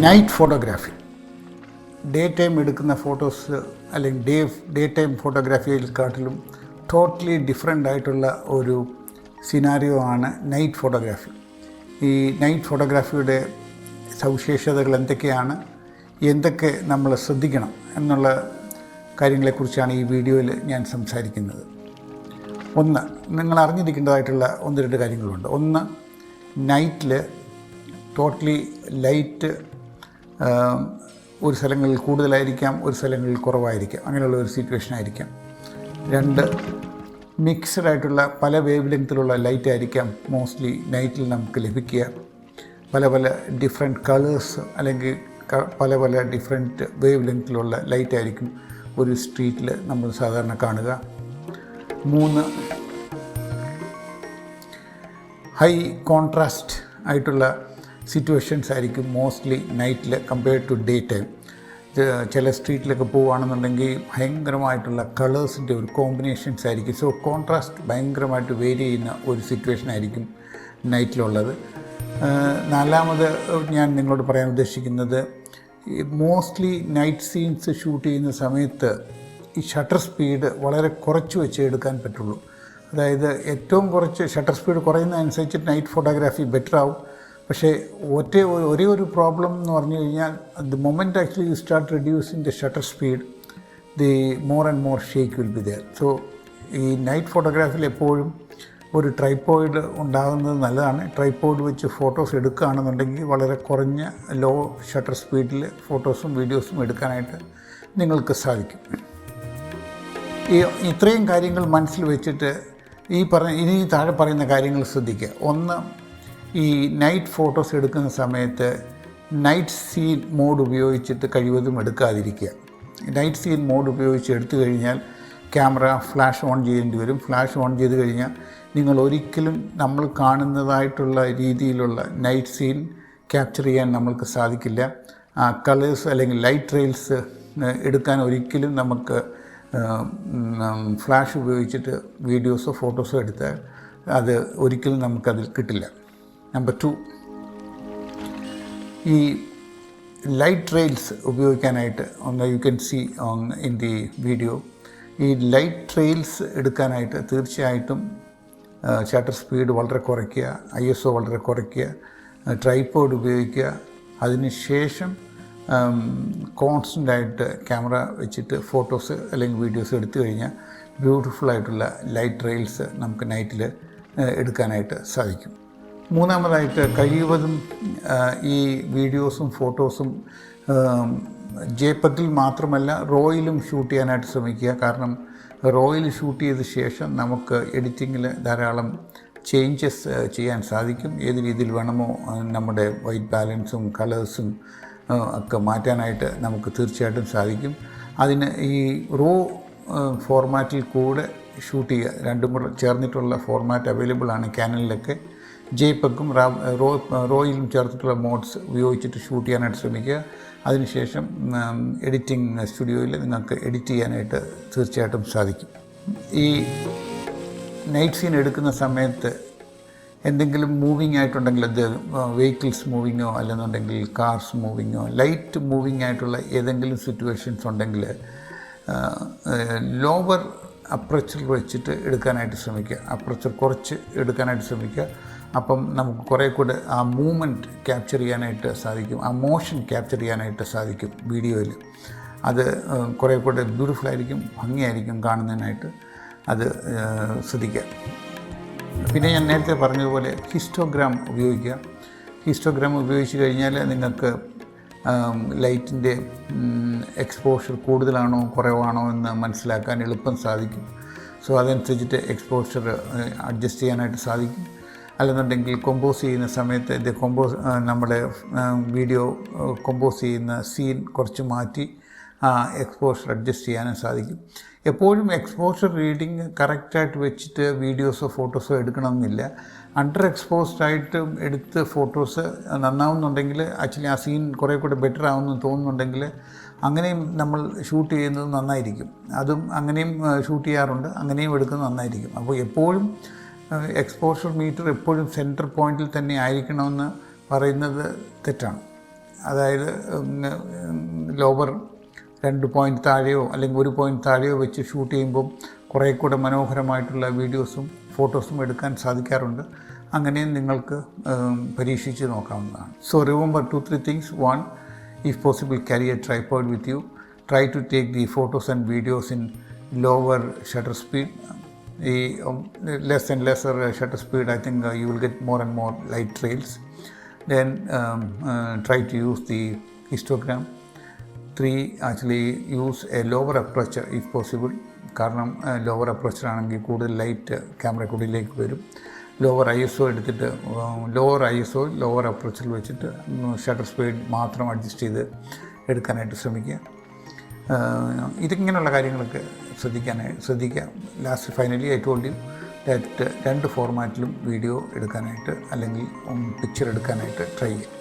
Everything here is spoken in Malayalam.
നൈറ്റ് ഫോട്ടോഗ്രാഫി ഡേ ടൈം എടുക്കുന്ന ഫോട്ടോസ് അല്ലെങ്കിൽ ഡേ ടൈം ഫോട്ടോഗ്രാഫിയെക്കാട്ടിലും ടോട്ടലി ഡിഫറെൻ്റ് ആയിട്ടുള്ള ഒരു സിനാരിയോ ആണ് നൈറ്റ് ഫോട്ടോഗ്രാഫി. ഈ നൈറ്റ് ഫോട്ടോഗ്രാഫിയുടെ സവിശേഷതകൾ എന്തൊക്കെയാണ്, എന്തൊക്കെ നമ്മൾ ശ്രദ്ധിക്കണം എന്നുള്ള കാര്യങ്ങളെക്കുറിച്ചാണ് ഈ വീഡിയോയിൽ ഞാൻ സംസാരിക്കുന്നത്. ഒന്ന്, നിങ്ങൾ അറിഞ്ഞിരിക്കേണ്ടതായിട്ടുള്ള ഒന്ന് രണ്ട് കാര്യങ്ങളുണ്ട്. ഒന്ന്, നൈറ്റിൽ ടോട്ടലി ലൈറ്റ് ഒരു സ്ഥലങ്ങളിൽ കൂടുതലായിരിക്കാം, ഒരു സ്ഥലങ്ങളിൽ കുറവായിരിക്കാം, അങ്ങനെയുള്ള ഒരു സിറ്റുവേഷൻ ആയിരിക്കാം. രണ്ട്, മിക്സഡ് ആയിട്ടുള്ള പല വേവ് ലെങ്ത്തിലുള്ള ലൈറ്റ് ആയിരിക്കാം മോസ്റ്റ്ലി നൈറ്റിൽ നമുക്ക് ലഭിക്കുക. പല പല ഡിഫറെൻറ്റ് കളേഴ്സ് അല്ലെങ്കിൽ പല പല ഡിഫറെൻറ്റ് വേവ് ലെങ്ത്തിലുള്ള ലൈറ്റ് ആയിരിക്കും ഒരു സ്ട്രീറ്റിൽ നമ്മൾ സാധാരണ കാണുക. മൂന്ന്, ഹൈ കോൺട്രാസ്റ്റ് ആയിട്ടുള്ള സിറ്റുവേഷൻസ് ആയിരിക്കും മോസ്റ്റ്ലി നൈറ്റിൽ കമ്പയർഡ് ടു ഡേ ടൈം. ചില സ്ട്രീറ്റിലൊക്കെ പോവുകയാണെന്നുണ്ടെങ്കിൽ ഭയങ്കരമായിട്ടുള്ള കളേഴ്സിൻ്റെ ഒരു കോമ്പിനേഷൻസ് ആയിരിക്കും. സോ കോൺട്രാസ്റ്റ് ഭയങ്കരമായിട്ട് വേരി ചെയ്യുന്ന ഒരു സിറ്റുവേഷൻ ആയിരിക്കും നൈറ്റിലുള്ളത്. നാലാമത് ഞാൻ നിങ്ങളോട് പറയാൻ ഉദ്ദേശിക്കുന്നത്, മോസ്റ്റ്ലി നൈറ്റ് സീൻസ് ഷൂട്ട് ചെയ്യുന്ന സമയത്ത് ഈ ഷട്ടർ സ്പീഡ് വളരെ കുറച്ച് വെച്ച് എടുക്കാൻ പറ്റുള്ളൂ. അതായത് ഏറ്റവും കുറച്ച് ഷട്ടർ സ്പീഡ് കുറയുന്നതനുസരിച്ച് നൈറ്റ് ഫോട്ടോഗ്രാഫി ബെറ്റർ ആവും. പക്ഷേ ഒരേ ഒരു പ്രോബ്ലം എന്ന് പറഞ്ഞു കഴിഞ്ഞാൽ, the moment actually you start reducing the shutter speed, the more and more shake will be there. So ഈ നൈറ്റ് ഫോട്ടോഗ്രാഫിയിൽ എപ്പോഴും ഒരു ട്രൈപ്പോയിഡ് ഉണ്ടാകുന്നത് നല്ലതാണ്. ട്രൈപ്പോയിഡ് വെച്ച് ഫോട്ടോസ് എടുക്കുകയാണെന്നുണ്ടെങ്കിൽ വളരെ കുറഞ്ഞ ലോ ഷട്ടർ സ്പീഡിൽ ഫോട്ടോസും വീഡിയോസും എടുക്കാനായിട്ട് നിങ്ങൾക്ക് സാധിക്കും. ഇത്രയും കാര്യങ്ങൾ മനസ്സിൽ വെച്ചിട്ട് ഇനി താഴെ പറയുന്ന കാര്യങ്ങൾ ശ്രദ്ധിക്കുക. ഒന്ന്, ഈ നൈറ്റ് ഫോട്ടോസ് എടുക്കുന്ന സമയത്ത് നൈറ്റ് സീൻ മോഡ് ഉപയോഗിച്ചിട്ട് കഴിവതും എടുക്കാതിരിക്കുക. നൈറ്റ് സീൻ മോഡ് ഉപയോഗിച്ച് എടുത്തു കഴിഞ്ഞാൽ ക്യാമറ ഫ്ലാഷ് ഓൺ ചെയ്യേണ്ടി വരും. ഫ്ലാഷ് ഓൺ ചെയ്ത് കഴിഞ്ഞാൽ നിങ്ങൾ ഒരിക്കലും നമ്മൾ കാണുന്നതായിട്ടുള്ള രീതിയിലുള്ള നൈറ്റ് സീൻ ക്യാപ്ചർ ചെയ്യാൻ നമ്മൾക്ക് സാധിക്കില്ല. കളേഴ്സ് അല്ലെങ്കിൽ ലൈറ്റ് റെയിൽസ് എടുക്കാൻ ഒരിക്കലും നമുക്ക് ഫ്ലാഷ് ഉപയോഗിച്ചിട്ട് വീഡിയോസോ ഫോട്ടോസോ എടുത്താൽ അത് ഒരിക്കലും നമുക്കതിൽ കിട്ടില്ല. നമ്പർ 2, ഈ ലൈറ്റ് റെയിൽസ് ഉപയോഗിക്കാനായിട്ട് you can see in the video. ഈ ലൈറ്റ് റെയിൽസ് എടുക്കാനായിട്ട് തീർച്ചയായിട്ടും ഷട്ടർ സ്പീഡ് വളരെ കുറയ്ക്കുക, ISO വളരെ കുറയ്ക്കുക, ട്രൈപോഡ് ഉപയോഗിക്കുക. അതിനുശേഷം കോൺസ്റ്റൻ്റായിട്ട് ക്യാമറ വെച്ചിട്ട് ഫോട്ടോസ് അല്ലെങ്കിൽ വീഡിയോസ് എടുത്തു കഴിഞ്ഞാൽ ബ്യൂട്ടിഫുള്ളായിട്ടുള്ള ലൈറ്റ് റെയിൽസ് നമുക്ക് നൈറ്റിൽ എടുക്കാനായിട്ട് സാധിക്കും. മൂന്നാമതായിട്ട്, കഴിവതും ഈ വീഡിയോസും ഫോട്ടോസും JPEG മാത്രമല്ല റോയിലും ഷൂട്ട് ചെയ്യാനായിട്ട് ശ്രമിക്കുക. കാരണം റോയിൽ ഷൂട്ട് ചെയ്ത ശേഷം നമുക്ക് എഡിറ്റിങ്ങിൽ ധാരാളം ചേഞ്ചസ് ചെയ്യാൻ സാധിക്കും. ഏത് രീതിയിൽ വേണമോ നമ്മുടെ വൈറ്റ് ബാലൻസും കളേഴ്സും ഒക്കെ മാറ്റാനായിട്ട് നമുക്ക് തീർച്ചയായിട്ടും സാധിക്കും. അതിന് ഈ റോ ഫോർമാറ്റിൽ ഷൂട്ട് ചെയ്യുക. രണ്ടും കൂടെ ചേർന്നിട്ടുള്ള ഫോർമാറ്റ് അവൈലബിൾ ആണ് ക്യാനലിലൊക്കെ. JPEGും റോയിലും ചേർത്തിട്ടുള്ള മോഡ്സ് ഉപയോഗിച്ചിട്ട് ഷൂട്ട് ചെയ്യാനായിട്ട് ശ്രമിക്കുക. അതിനുശേഷം എഡിറ്റിംഗ് സ്റ്റുഡിയോയിൽ നിങ്ങൾക്ക് എഡിറ്റ് ചെയ്യാനായിട്ട് തീർച്ചയായിട്ടും സാധിക്കും. ഈ നൈറ്റ് സീൻ എടുക്കുന്ന സമയത്ത് എന്തെങ്കിലും മൂവിങ് ആയിട്ടുണ്ടെങ്കിൽ, അത് വെഹിക്കിൾസ് മൂവിങ്ങോ അല്ലെന്നുണ്ടെങ്കിൽ കാർസ് മൂവിങ്ങോ ലൈറ്റ് മൂവിങ് ആയിട്ടുള്ള ഏതെങ്കിലും സിറ്റുവേഷൻസ് ഉണ്ടെങ്കിൽ ലോവർ അപ്രച്ചർ വെച്ചിട്ട് എടുക്കാനായിട്ട് ശ്രമിക്കുക. അപ്രച്ചർ കുറച്ച് എടുക്കാനായിട്ട് ശ്രമിക്കുക. അപ്പം നമുക്ക് കുറേ കൂടെ ആ മൂവ്മെൻറ്റ് ക്യാപ്ചർ ചെയ്യാനായിട്ട് സാധിക്കും, ആ മോഷൻ ക്യാപ്ചർ ചെയ്യാനായിട്ട് സാധിക്കും വീഡിയോയിൽ. അത് കുറേ കൂടെ ബ്യൂട്ടിഫുള്ളായിരിക്കും, ഭംഗിയായിരിക്കും കാണുന്നതിനായിട്ട്. അത് ശ്രദ്ധിക്കുക. പിന്നെ ഞാൻ നേരത്തെ പറഞ്ഞതുപോലെ ഹിസ്റ്റോഗ്രാം ഉപയോഗിക്കുക. ഹിസ്റ്റോഗ്രാം ഉപയോഗിച്ച് കഴിഞ്ഞാൽ നിങ്ങൾക്ക് ലൈറ്റിൻ്റെ എക്സ്പോഷർ കൂടുതലാണോ കുറവാണോ എന്ന് മനസ്സിലാക്കാൻ എളുപ്പം സാധിക്കും. സോ അതനുസരിച്ചിട്ട് എക്സ്പോഷർ അഡ്ജസ്റ്റ് ചെയ്യാനായിട്ട് സാധിക്കും. അല്ലെന്നുണ്ടെങ്കിൽ കൊമ്പോസ് ചെയ്യുന്ന സമയത്ത് നമ്മുടെ വീഡിയോ കൊമ്പോസ് ചെയ്യുന്ന സീൻ കുറച്ച് മാറ്റി എക്സ്പോഷർ അഡ്ജസ്റ്റ് ചെയ്യാനും സാധിക്കും. എപ്പോഴും എക്സ്പോഷർ റീഡിങ് കറക്റ്റായിട്ട് വെച്ചിട്ട് വീഡിയോസോ ഫോട്ടോസോ എടുക്കണമെന്നില്ല. അണ്ടർ എക്സ്പോസ്ഡ് ആയിട്ട് എടുത്ത് ഫോട്ടോസ് നന്നാവുന്നുണ്ടെങ്കിൽ ആക്ച്വലി ആ സീൻ കുറേ കൂടെ ബെറ്റർ ആവുമെന്ന് തോന്നുന്നുണ്ടെങ്കിൽ അങ്ങനെയും നമ്മൾ ഷൂട്ട് ചെയ്യുന്നത് നന്നായിരിക്കും. അതും അങ്ങനെയും ഷൂട്ട് ചെയ്യാറുണ്ട്, അങ്ങനെയും എടുക്കുന്നത് നന്നായിരിക്കും. അപ്പോൾ എപ്പോഴും എക്സ്പോഷർ മീറ്റർ എപ്പോഴും സെൻറ്റർ പോയിൻറ്റിൽ തന്നെ ആയിരിക്കണമെന്ന് പറയുന്നത് തെറ്റാണ്. അതായത് ലോവർ 2 പോയിൻറ്റ് താഴെയോ അല്ലെങ്കിൽ 1 പോയിൻറ്റ് താഴെയോ വെച്ച് ഷൂട്ട് ചെയ്യുമ്പം കുറേ കൂടെ മനോഹരമായിട്ടുള്ള വീഡിയോസും ഫോട്ടോസും എടുക്കാൻ സാധിക്കാറുണ്ട്. അങ്ങനെയും നിങ്ങൾക്ക് പരീക്ഷിച്ച് നോക്കാവുന്നതാണ്. So remember 2-3 things. 1, if possible carry a tripod with you. Try to take the photos and videos in lower shutter speed. Less and lesser shutter speed, I think you will get more and more light trails. Then try to use the histogram. 3, actually use a lower aperture if possible. കാരണം ലോവർ അപ്രോച്ചർ ആണെങ്കിൽ കൂടുതൽ ലൈറ്റ് ക്യാമറക്കുള്ളിലേക്ക് വരും. ലോവർ ISO എടുത്തിട്ട് ലോവർ അപ്രോച്ചിൽ വെച്ചിട്ട് ഷട്ടർ സ്പീഡ് മാത്രം അഡ്ജസ്റ്റ് ചെയ്ത് എടുക്കാനായിട്ട് ശ്രമിക്കുക. ഇതിങ്ങനെയുള്ള കാര്യങ്ങളൊക്കെ ശ്രദ്ധിക്കുക. Last finally I told you that 2 ഫോർമാറ്റിലും വീഡിയോ എടുക്കാനായിട്ട് അല്ലെങ്കിൽ പിക്ചർ എടുക്കാനായിട്ട് ട്രൈ ചെയ്യുക.